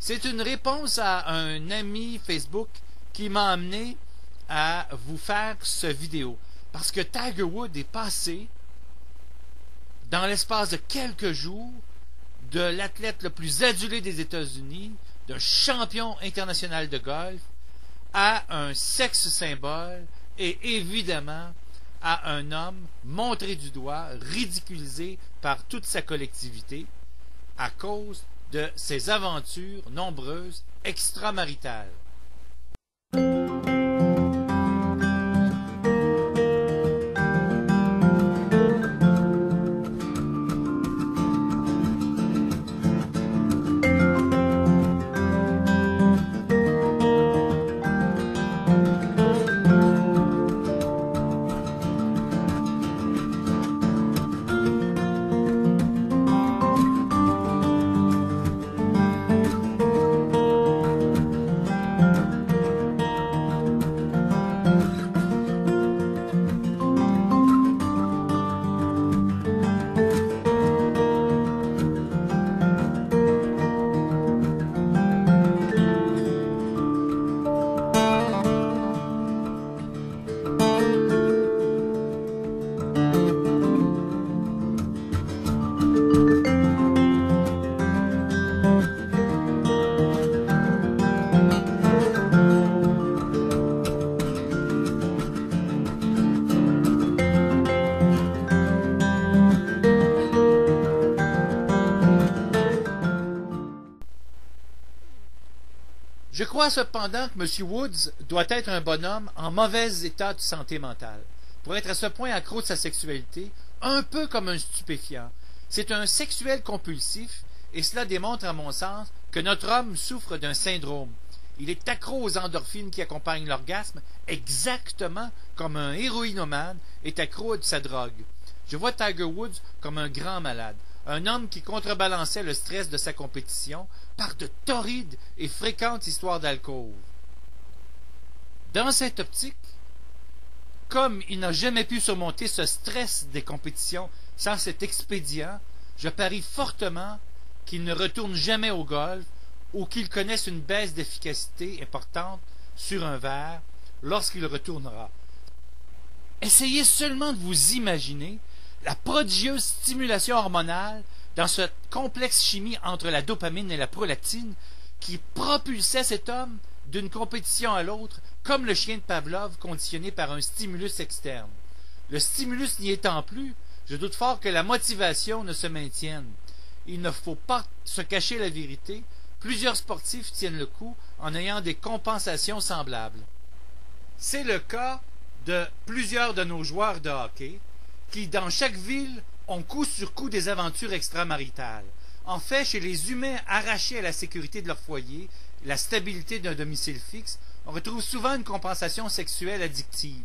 C'est une réponse à un ami Facebook qui m'a amené à vous faire ce vidéo. Parce que Tiger Woods est passé, dans l'espace de quelques jours, de l'athlète le plus adulé des États-Unis, d'un champion international de golf, à un sexe symbole et évidemment à un homme montré du doigt, ridiculisé par toute sa collectivité à cause de ses aventures nombreuses extramaritales. Je crois cependant que M. Woods doit être un bonhomme en mauvais état de santé mentale, pour être à ce point accro de sa sexualité, un peu comme un stupéfiant. C'est un sexuel compulsif, et cela démontre à mon sens que notre homme souffre d'un syndrome. Il est accro aux endorphines qui accompagnent l'orgasme, exactement comme un héroïnomane est accro de sa drogue. Je vois Tiger Woods comme un grand malade, un homme qui contrebalançait le stress de sa compétition par de torrides et fréquentes histoires d'alcôve. Dans cette optique, comme il n'a jamais pu surmonter ce stress des compétitions sans cet expédient, je parie fortement qu'il ne retourne jamais au golf ou qu'il connaisse une baisse d'efficacité importante sur un verre lorsqu'il retournera. Essayez seulement de vous imaginer la prodigieuse stimulation hormonale dans cette complexe chimie entre la dopamine et la prolactine qui propulsait cet homme d'une compétition à l'autre comme le chien de Pavlov conditionné par un stimulus externe. Le stimulus n'y étant plus, je doute fort que la motivation ne se maintienne. Il ne faut pas se cacher la vérité, plusieurs sportifs tiennent le coup en ayant des compensations semblables. C'est le cas de plusieurs de nos joueurs de hockey qui, dans chaque ville, ont coup sur coup des aventures extramaritales. En fait, chez les humains arrachés à la sécurité de leur foyer, la stabilité d'un domicile fixe, on retrouve souvent une compensation sexuelle addictive.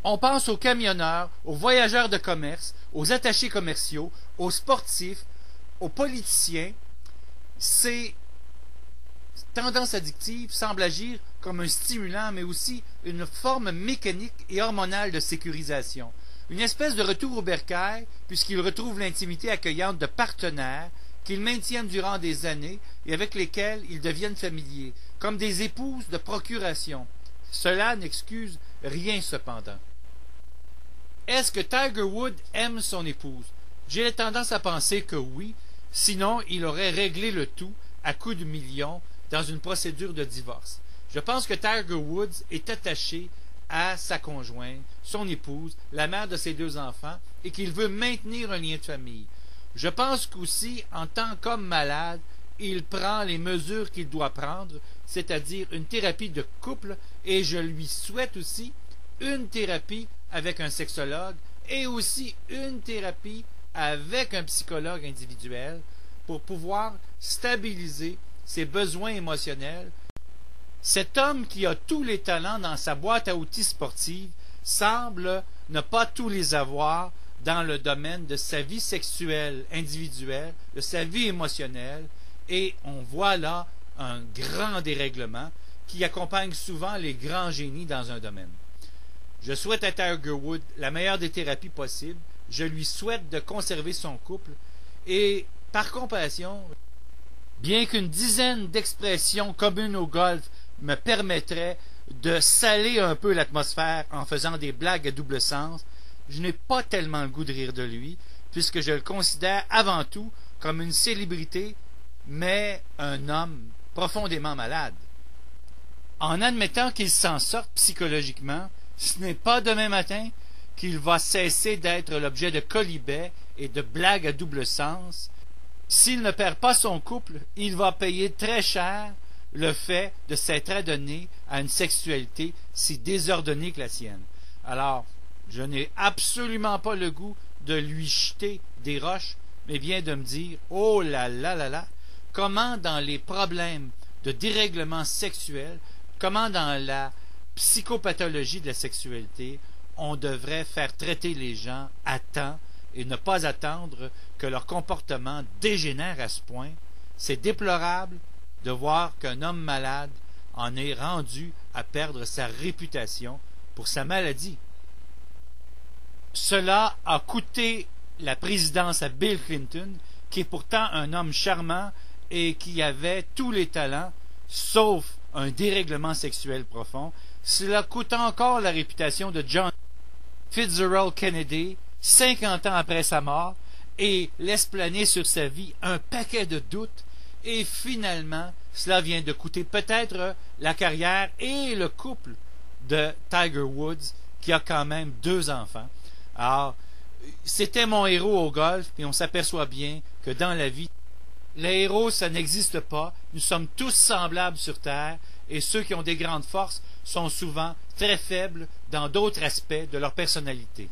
On pense aux camionneurs, aux voyageurs de commerce, aux attachés commerciaux, aux sportifs, aux politiciens. Ces tendances addictives semblent agir comme un stimulant, mais aussi une forme mécanique et hormonale de sécurisation. Une espèce de retour au bercail, puisqu'ils retrouvent l'intimité accueillante de partenaires qu'ils maintiennent durant des années et avec lesquels ils deviennent familiers, comme des épouses de procuration. Cela n'excuse rien cependant. Est-ce que Tiger Woods aime son épouse? J'ai tendance à penser que oui, sinon il aurait réglé le tout à coups de millions dans une procédure de divorce. Je pense que Tiger Woods est attaché à sa conjointe, son épouse, la mère de ses 2 enfants, et qu'il veut maintenir un lien de famille. Je pense qu'aussi, en tant qu'homme malade, il prend les mesures qu'il doit prendre, c'est-à-dire une thérapie de couple, et je lui souhaite aussi une thérapie avec un sexologue et aussi une thérapie avec un psychologue individuel pour pouvoir stabiliser ses besoins émotionnels. Cet homme qui a tous les talents dans sa boîte à outils sportive semble ne pas tous les avoir dans le domaine de sa vie sexuelle individuelle, de sa vie émotionnelle, et on voit là un grand dérèglement qui accompagne souvent les grands génies dans un domaine. Je souhaite à Tiger Woods la meilleure des thérapies possibles, je lui souhaite de conserver son couple, et par compassion, Bien qu'une dizaine d'expressions communes au golf me permettraient de saler un peu l'atmosphère en faisant des blagues à double sens, je n'ai pas tellement le goût de rire de lui, puisque je le considère avant tout comme une célébrité, mais un homme profondément malade. En admettant qu'il s'en sorte psychologiquement, ce n'est pas demain matin qu'il va cesser d'être l'objet de quolibets et de blagues à double sens. S'il ne perd pas son couple, il va payer très cher le fait de s'être adonné à une sexualité si désordonnée que la sienne. Alors, je n'ai absolument pas le goût de lui jeter des roches, mais bien de me dire « Oh là là là là !» Comment dans les problèmes de dérèglement sexuel, comment dans la psychopathologie de la sexualité, on devrait faire traiter les gens à temps et ne pas attendre que leur comportement dégénère à ce point. C'est déplorable de voir qu'un homme malade en est rendu à perdre sa réputation pour sa maladie. Cela a coûté la présidence à Bill Clinton, qui est pourtant un homme charmant et qui avait tous les talents, sauf un dérèglement sexuel profond. Cela coûte encore la réputation de John Fitzgerald Kennedy, 50 ans après sa mort, et laisse planer sur sa vie un paquet de doutes, et finalement, cela vient de coûter peut-être la carrière et le couple de Tiger Woods, qui a quand même 2 enfants. Alors, c'était mon héros au golf, et on s'aperçoit bien que dans la vie, les héros, ça n'existe pas. Nous sommes tous semblables sur Terre, et ceux qui ont des grandes forces sont souvent très faibles dans d'autres aspects de leur personnalité.